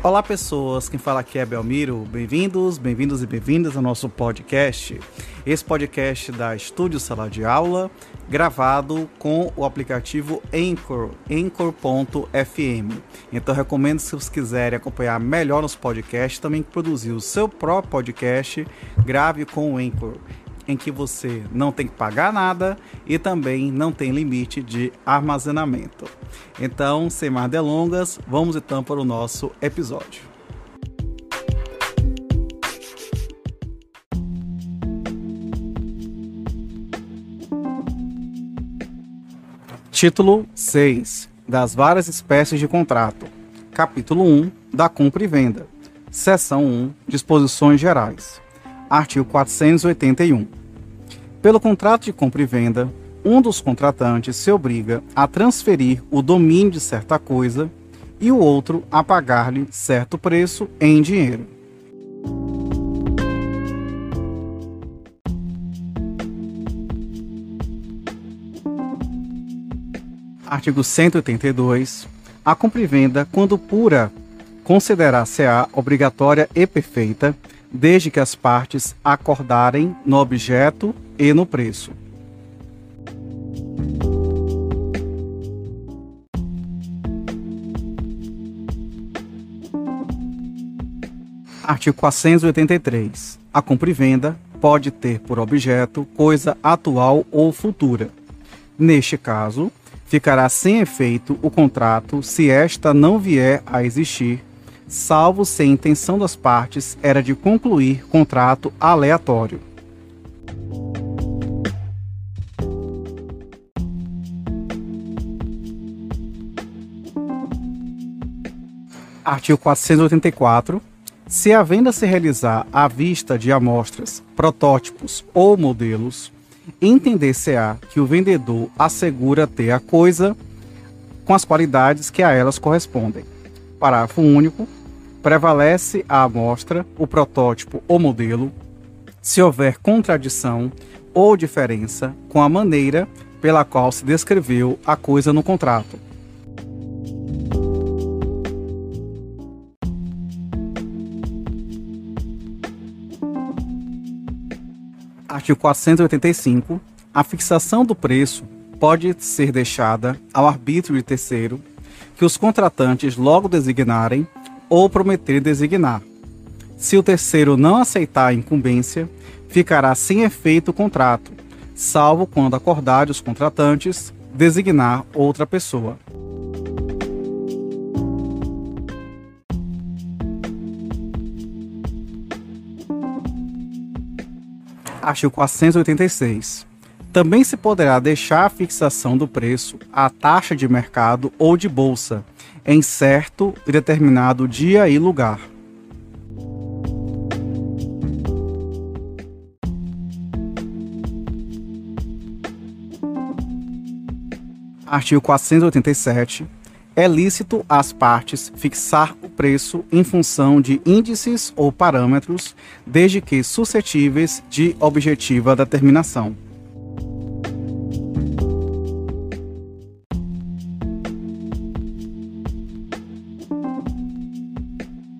Olá pessoas, quem fala aqui é Belmiro, bem-vindos e bem-vindas ao nosso podcast. Esse podcast da Estúdio Sala de Aula, gravado com o aplicativo Anchor, Anchor.fm. Então recomendo, se vocês quiserem acompanhar melhor nos podcasts, também produzir o seu próprio podcast, grave com o Anchor, em que você não tem que pagar nada e também não tem limite de armazenamento. Então, sem mais delongas, vamos então para o nosso episódio. Título 6. Das várias espécies de contrato. Capítulo 1. Da compra e venda. Seção 1. Disposições gerais. Artigo 481. Pelo contrato de compra e venda, um dos contratantes se obriga a transferir o domínio de certa coisa e o outro a pagar-lhe certo preço em dinheiro. Artigo 182. A compra e venda, quando pura, considerar-se-á obrigatória e perfeita, desde que as partes acordarem no objeto e no preço. Artigo 483. A compra e venda pode ter por objeto coisa atual ou futura. Neste caso, ficará sem efeito o contrato se esta não vier a existir, salvo se a intenção das partes era de concluir contrato aleatório. Artigo 484. Se a venda se realizar à vista de amostras, protótipos ou modelos, entender-se-á que o vendedor assegura ter a coisa com as qualidades que a elas correspondem. Parágrafo único. Prevalece a amostra, o protótipo ou modelo, se houver contradição ou diferença com a maneira pela qual se descreveu a coisa no contrato. Artigo 485. A fixação do preço pode ser deixada ao arbítrio de terceiro, que os contratantes logo designarem ou prometerem designar. Se o terceiro não aceitar a incumbência, ficará sem efeito o contrato, salvo quando acordarem os contratantes designar outra pessoa. Artigo 486. Também se poderá deixar a fixação do preço à taxa de mercado ou de bolsa, em certo e determinado dia e lugar. Artigo 487. É lícito às partes fixar o preço em função de índices ou parâmetros, desde que suscetíveis de objetiva determinação.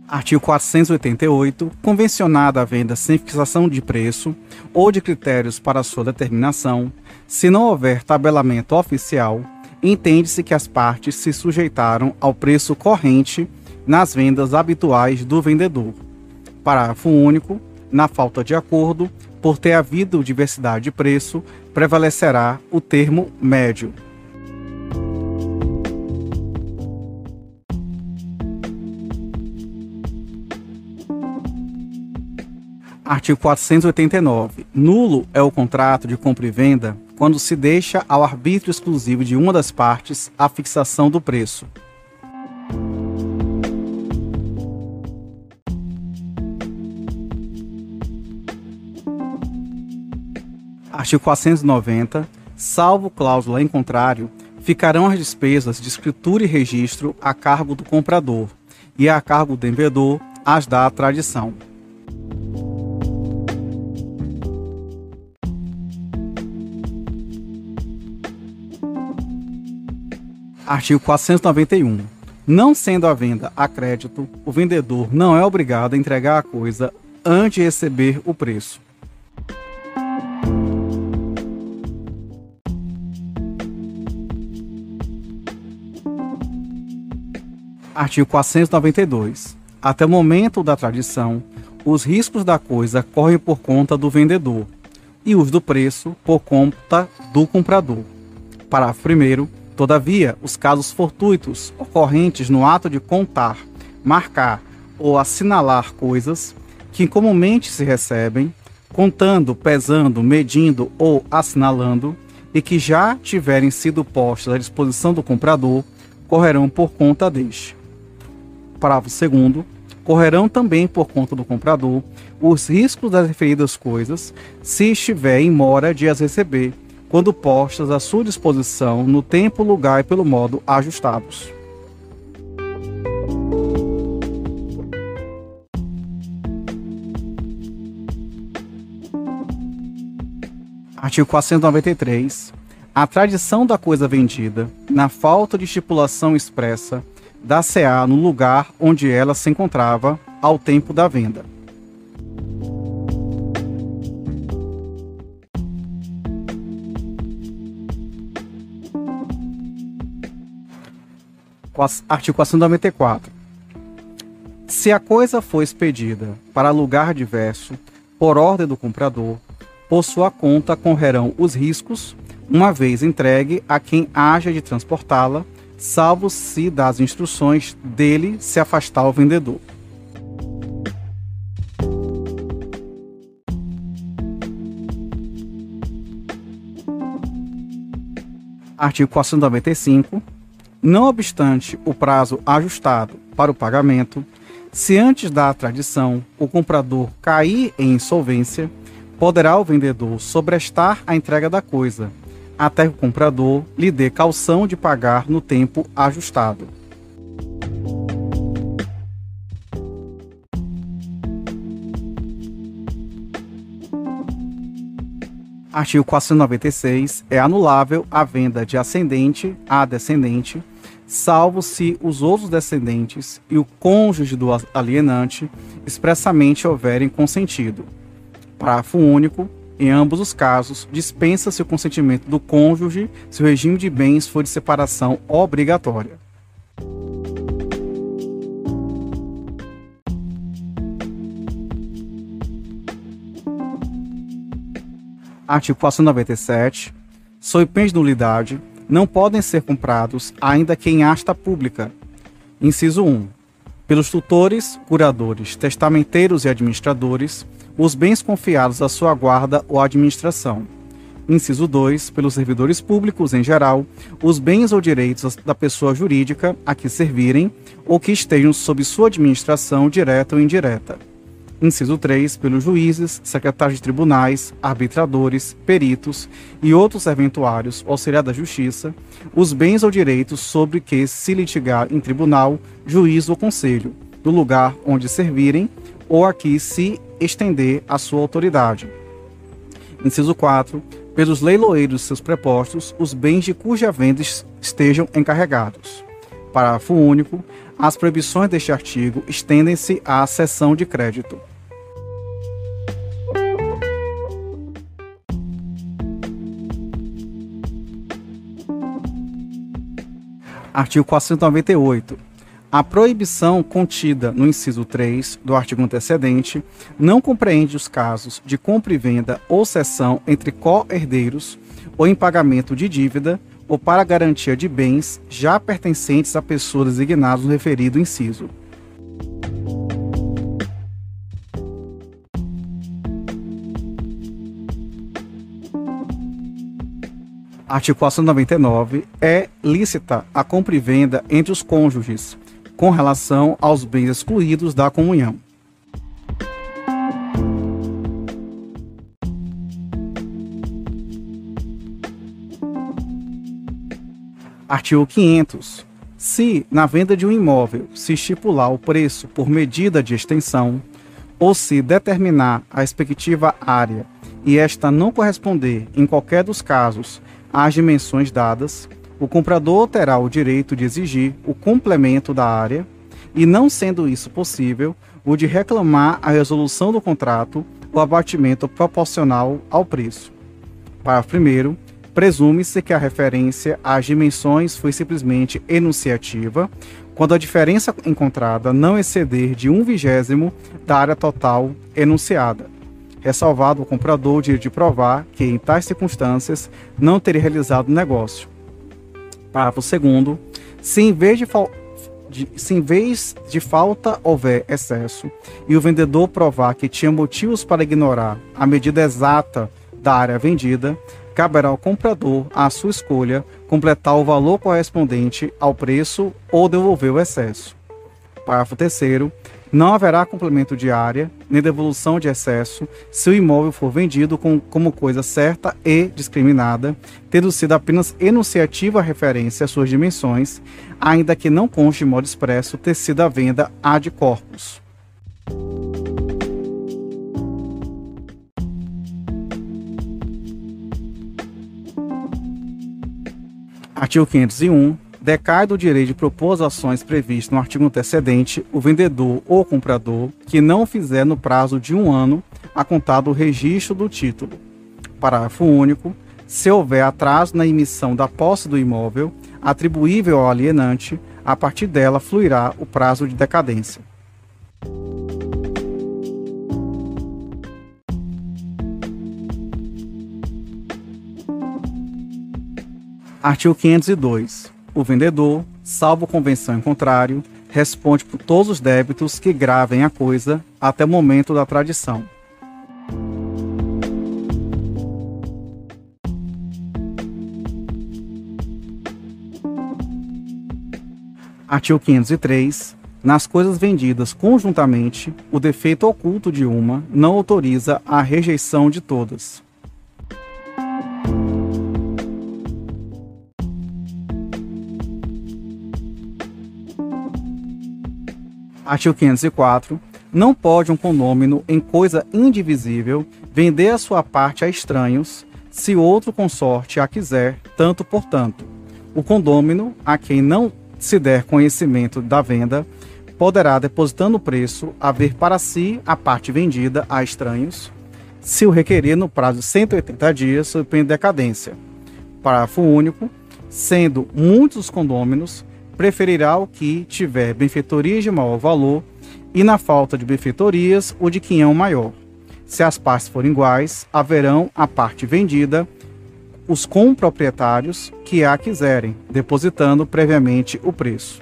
Artigo 488. Convencionada a venda sem fixação de preço ou de critérios para sua determinação, se não houver tabelamento oficial, entende-se que as partes se sujeitaram ao preço corrente nas vendas habituais do vendedor. Parágrafo único. Na falta de acordo, por ter havido diversidade de preço, prevalecerá o termo médio. Artigo 489. Nulo é o contrato de compra e venda quando se deixa ao arbítrio exclusivo de uma das partes a fixação do preço. Artigo 490. Salvo cláusula em contrário, ficarão as despesas de escritura e registro a cargo do comprador e a cargo do vendedor as da tradição. Artigo 491. Não sendo a venda a crédito, o vendedor não é obrigado a entregar a coisa antes de receber o preço. Artigo 492. Até o momento da tradição, os riscos da coisa correm por conta do vendedor e os do preço por conta do comprador. Parágrafo 1º. Todavia, os casos fortuitos ocorrentes no ato de contar, marcar ou assinalar coisas que comumente se recebem, contando, pesando, medindo ou assinalando, e que já tiverem sido postas à disposição do comprador, correrão por conta deste. Parágrafo 2º. Correrão também por conta do comprador os riscos das referidas coisas, se estiver em mora de as receber, quando postas à sua disposição no tempo, lugar e pelo modo ajustados. Artigo 493. A tradição da coisa vendida, na falta de estipulação expressa, dar-se-á no lugar onde ela se encontrava ao tempo da venda. Artigo 494. Se a coisa for expedida para lugar diverso, por ordem do comprador, por sua conta correrão os riscos, uma vez entregue a quem haja de transportá-la, salvo se das instruções dele se afastar o vendedor. Artigo 495. Não obstante o prazo ajustado para o pagamento, se antes da tradição o comprador cair em insolvência, poderá o vendedor sobrestar a entrega da coisa, até que o comprador lhe dê caução de pagar no tempo ajustado. Artigo 496. É anulável a venda de ascendente a descendente, salvo se os outros descendentes e o cônjuge do alienante expressamente houverem consentido. Parágrafo único. Em ambos os casos, dispensa-se o consentimento do cônjuge se o regime de bens for de separação obrigatória. Artigo 497. Sob pena de nulidade, não podem ser comprados, ainda que em asta pública. Inciso 1. Pelos tutores, curadores, testamenteiros e administradores, os bens confiados à sua guarda ou administração. Inciso 2. Pelos servidores públicos em geral, os bens ou direitos da pessoa jurídica a que servirem ou que estejam sob sua administração direta ou indireta. Inciso 3. Pelos juízes, secretários de tribunais, arbitradores, peritos e outros serventuários ou auxiliar da justiça, os bens ou direitos sobre que se litigar em tribunal, juízo ou conselho, do lugar onde servirem ou a que se estender a sua autoridade. Inciso 4. Pelos leiloeiros e seus prepostos, os bens de cuja venda estejam encarregados. Parágrafo único. As proibições deste artigo estendem-se à cessão de crédito. Artigo 498. A proibição contida no inciso 3 do artigo antecedente não compreende os casos de compra e venda ou cessão entre co-herdeiros ou em pagamento de dívida ou para garantia de bens já pertencentes a pessoas designadas no referido inciso. Artigo 499. É lícita a compra e venda entre os cônjuges, com relação aos bens excluídos da comunhão. Artigo 500. Se, na venda de um imóvel, se estipular o preço por medida de extensão, ou se determinar a respectiva área e esta não corresponder, em qualquer dos casos, às dimensões dadas, o comprador terá o direito de exigir o complemento da área e, não sendo isso possível, o de reclamar a resolução do contrato ou abatimento proporcional ao preço. Parágrafo 1º. Presume-se que a referência às dimensões foi simplesmente enunciativa, quando a diferença encontrada não exceder de 1/20 da área total enunciada, ressalvado o comprador o direito de provar que, em tais circunstâncias, não teria realizado o negócio. Parágrafo 2º. Se em vez de falta houver excesso e o vendedor provar que tinha motivos para ignorar a medida exata da área vendida, caberá ao comprador, à sua escolha, completar o valor correspondente ao preço ou devolver o excesso. Parágrafo 3º. Não haverá complemento de área, nem devolução de excesso, se o imóvel for vendido como coisa certa e discriminada, tendo sido apenas enunciativa a referência às suas dimensões, ainda que não conste de modo expresso ter sido a venda ad corpus. Artigo 501. Decai do direito de propor as ações previstas no artigo antecedente o vendedor ou comprador que não fizer no prazo de 1 ano a contar do registro do título. Parágrafo único. Se houver atraso na emissão da posse do imóvel, atribuível ao alienante, a partir dela fluirá o prazo de decadência. Artigo 502. O vendedor, salvo convenção em contrário, responde por todos os débitos que gravem a coisa até o momento da tradição. Artigo 503. Nas coisas vendidas conjuntamente, o defeito oculto de uma não autoriza a rejeição de todas. Artigo 504. Não pode um condômino em coisa indivisível vender a sua parte a estranhos, se outro consorte a quiser, tanto por tanto. O condômino, a quem não se der conhecimento da venda, poderá, depositando o preço, haver para si a parte vendida a estranhos, se o requerer no prazo de 180 dias, sob pena de decadência. Parágrafo único. Sendo muitos os condôminos, preferirá o que tiver benfeitorias de maior valor e, na falta de benfeitorias, o de quinhão maior. Se as partes forem iguais, haverão a parte vendida os comproprietários que a quiserem, depositando previamente o preço.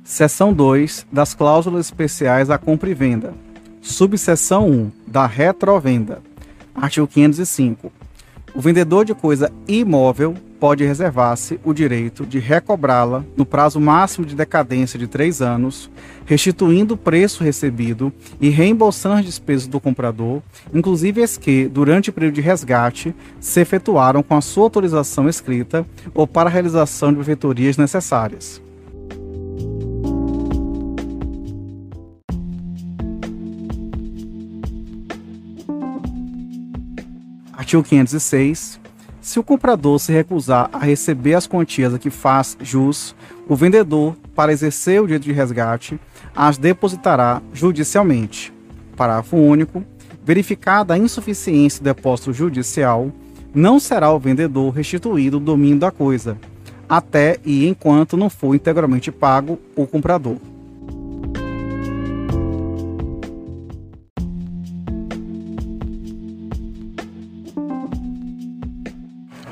Seção 2 das cláusulas especiais à compra e venda. Subseção 1 da retrovenda. Artigo 505. O vendedor de coisa imóvel pode reservar-se o direito de recobrá-la no prazo máximo de decadência de 3 anos, restituindo o preço recebido e reembolsando as despesas do comprador, inclusive as que, durante o período de resgate, se efetuaram com a sua autorização escrita ou para a realização de benfeitorias necessárias. Artigo 506. Se o comprador se recusar a receber as quantias a que faz jus, o vendedor, para exercer o direito de resgate, as depositará judicialmente. Parágrafo único. Verificada a insuficiência do depósito judicial, não será o vendedor restituído o domínio da coisa, até e enquanto não for integralmente pago o comprador.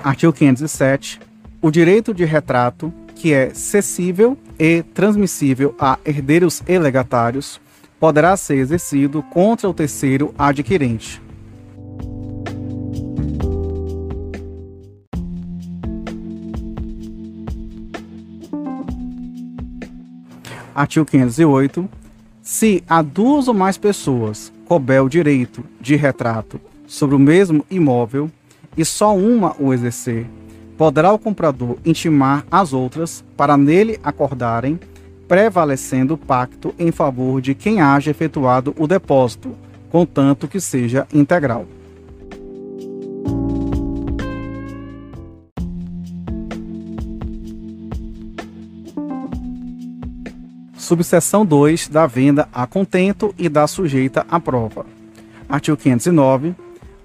Artigo 507. O direito de retrato, que é cessível e transmissível a herdeiros e legatários, poderá ser exercido contra o terceiro adquirente. Artigo 508. Se a 2 ou mais pessoas couber o direito de retrato sobre o mesmo imóvel, e só uma o exercer, poderá o comprador intimar as outras para nele acordarem prevalecendo o pacto em favor de quem haja efetuado o depósito, contanto que seja integral. Subseção 2 da venda a contento e da sujeita à prova. Artigo 509.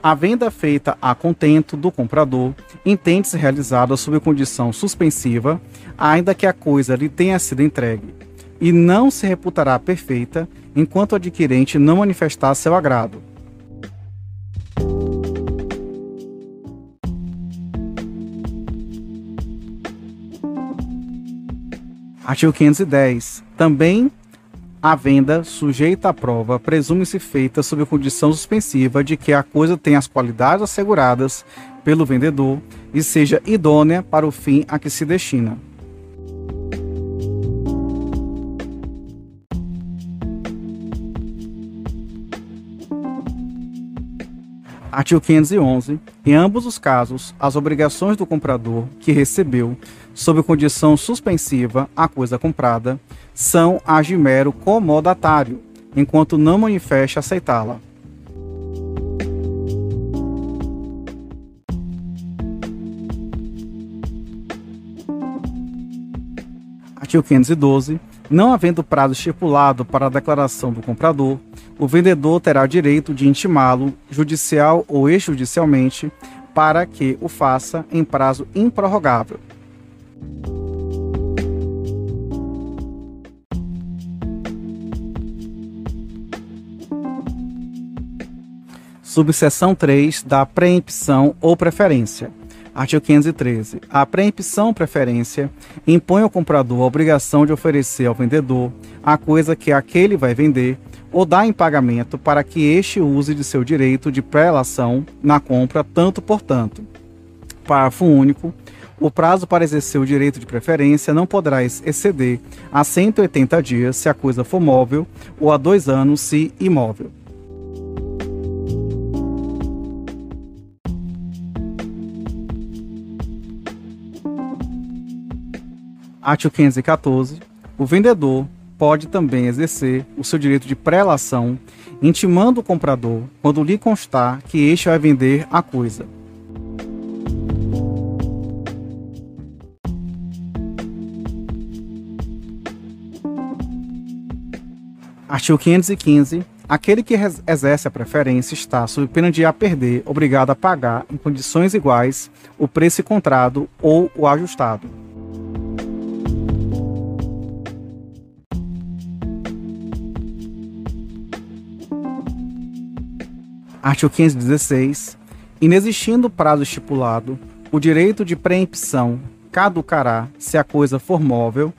A venda feita a contento do comprador entende-se realizada sob condição suspensiva, ainda que a coisa lhe tenha sido entregue, e não se reputará perfeita enquanto o adquirente não manifestar seu agrado. Artigo 510. Também a venda sujeita à prova presume-se feita sob a condição suspensiva de que a coisa tenha as qualidades asseguradas pelo vendedor e seja idônea para o fim a que se destina. Artigo 511. Em ambos os casos, as obrigações do comprador que recebeu, sob condição suspensiva, a coisa comprada, são as de mero comodatário, enquanto não manifeste aceitá-la. Artigo 512. Não havendo prazo estipulado para a declaração do comprador, o vendedor terá direito de intimá-lo, judicial ou extrajudicialmente, para que o faça em prazo improrrogável. Subseção 3 da preempção ou preferência. Artigo 513. A preempção ou preferência impõe ao comprador a obrigação de oferecer ao vendedor a coisa que aquele vai vender ou dar em pagamento para que este use de seu direito de prelação na compra tanto por tanto. Parágrafo único. O prazo para exercer o direito de preferência não poderá exceder a 180 dias se a coisa for móvel ou a 2 anos se imóvel. Artigo 514. O vendedor pode também exercer o seu direito de prelação, intimando o comprador quando lhe constar que este vai vender a coisa. Artigo 515. Aquele que exerce a preferência está, sob pena de a perder, obrigado a pagar, em condições iguais, o preço encontrado ou o ajustado. Artigo 516. Inexistindo prazo estipulado, o direito de preempção caducará se a coisa for móvel,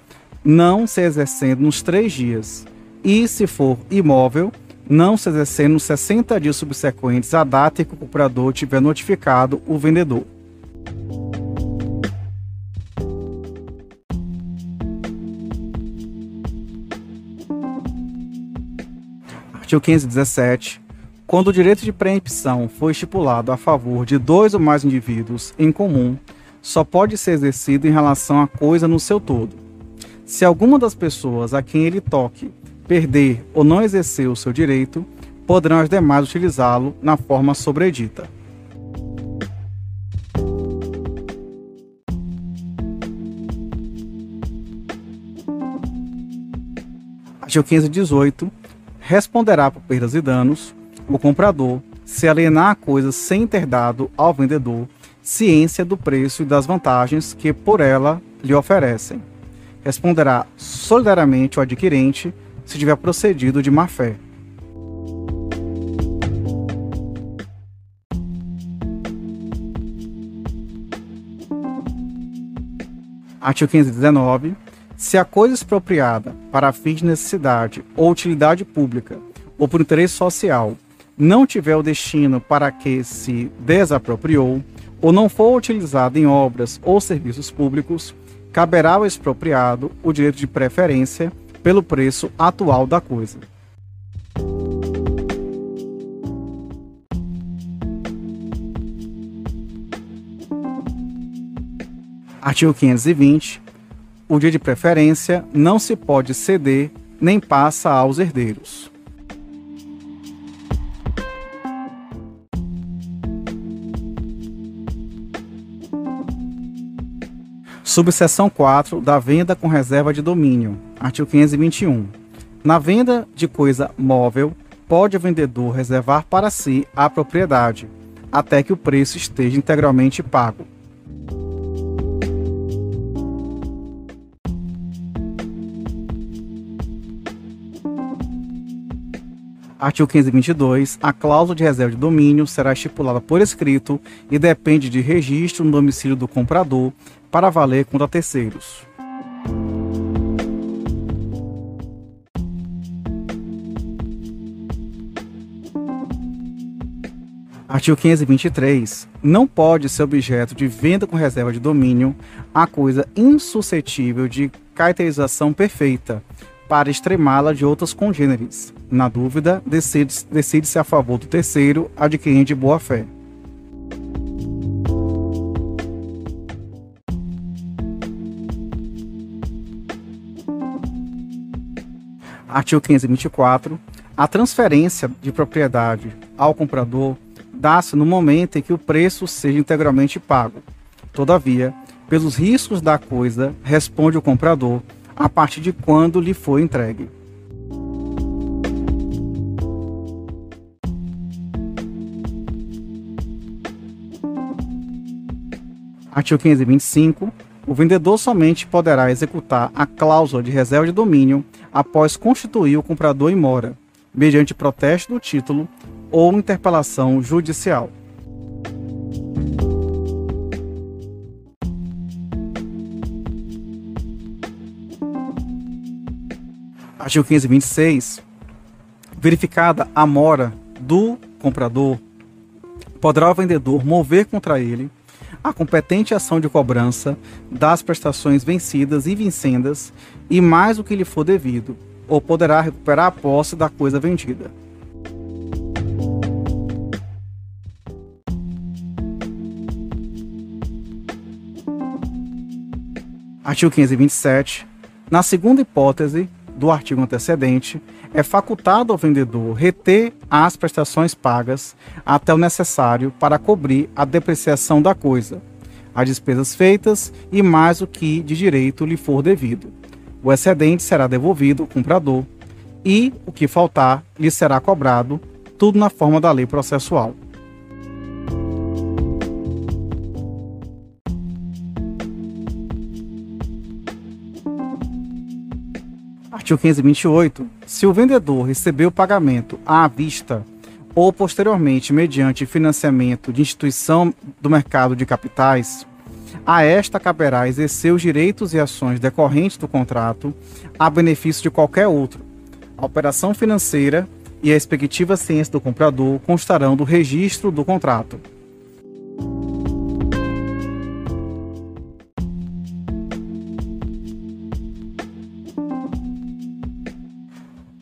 não se exercendo nos 3 dias, e, se for imóvel, não se exercendo nos 60 dias subsequentes à data em que o comprador tiver notificado o vendedor. Artigo 517. Quando o direito de preempção for estipulado a favor de 2 ou mais indivíduos em comum, só pode ser exercido em relação à coisa no seu todo. Se alguma das pessoas a quem ele toque perder ou não exercer o seu direito, poderão as demais utilizá-lo na forma sobredita. Artigo 518. Responderá por perdas e danos o comprador, se alienar a coisa sem ter dado ao vendedor ciência do preço e das vantagens que por ela lhe oferecem. Responderá solidariamente o adquirente, se tiver procedido de má-fé. Artigo 519. Se a coisa expropriada para fins de necessidade ou utilidade pública ou por interesse social não tiver o destino para que se desapropriou, ou não for utilizado em obras ou serviços públicos, caberá ao expropriado o direito de preferência pelo preço atual da coisa. Artigo 520. O dia de preferência não se pode ceder nem passa aos herdeiros. Subseção 4 da venda com reserva de domínio, artigo 521. Na venda de coisa móvel, pode o vendedor reservar para si a propriedade, até que o preço esteja integralmente pago. Artigo 522. A cláusula de reserva de domínio será estipulada por escrito e depende de registro no domicílio do comprador para valer contra terceiros. Artigo 523. Não pode ser objeto de venda com reserva de domínio a coisa insuscetível de caracterização perfeita, para extremá-la de outras congêneres. Na dúvida, decide-se a favor do terceiro adquirente de boa-fé. Artigo 524. A transferência de propriedade ao comprador dá-se no momento em que o preço seja integralmente pago. Todavia, pelos riscos da coisa, responde o comprador a partir de quando lhe foi entregue. Artigo 525. O vendedor somente poderá executar a cláusula de reserva de domínio após constituir o comprador em mora, mediante protesto do título ou interpelação judicial. Artigo 526. Verificada a mora do comprador, poderá o vendedor mover contra ele a competente ação de cobrança das prestações vencidas e vincendas e mais o que lhe for devido, ou poderá recuperar a posse da coisa vendida. Artigo 527. Na segunda hipótese do artigo antecedente, é facultado ao vendedor reter as prestações pagas até o necessário para cobrir a depreciação da coisa, as despesas feitas e mais o que de direito lhe for devido. O excedente será devolvido ao comprador e o que faltar lhe será cobrado, tudo na forma da lei processual. Artigo 528. Se o vendedor receber o pagamento à vista ou posteriormente mediante financiamento de instituição do mercado de capitais, a esta caberá exercer os direitos e ações decorrentes do contrato a benefício de qualquer outro. A operação financeira e a respectiva ciência do comprador constarão do registro do contrato.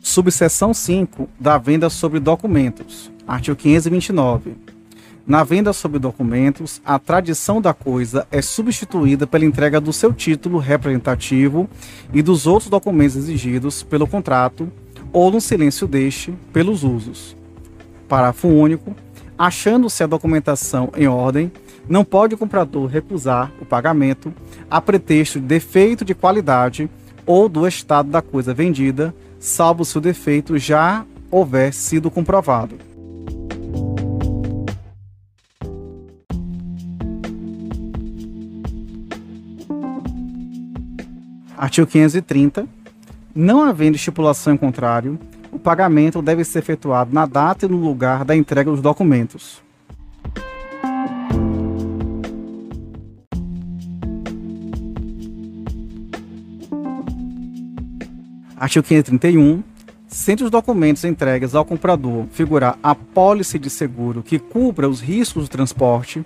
Subseção 5 da venda sobre documentos. Artigo 529. Na venda sobre documentos, a tradição da coisa é substituída pela entrega do seu título representativo e dos outros documentos exigidos pelo contrato ou no silêncio deste pelos usos. Parágrafo único. Achando-se a documentação em ordem, não pode o comprador recusar o pagamento a pretexto de defeito de qualidade ou do estado da coisa vendida, salvo se o defeito já houver sido comprovado. Artigo 530. Não havendo estipulação em contrário, o pagamento deve ser efetuado na data e no lugar da entrega dos documentos. Artigo 531. Se entre os documentos entregues ao comprador figurar a apólice de seguro que cubra os riscos do transporte,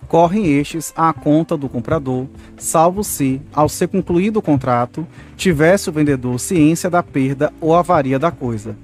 correm estes à conta do comprador, salvo se, ao ser concluído o contrato, tivesse o vendedor ciência da perda ou avaria da coisa.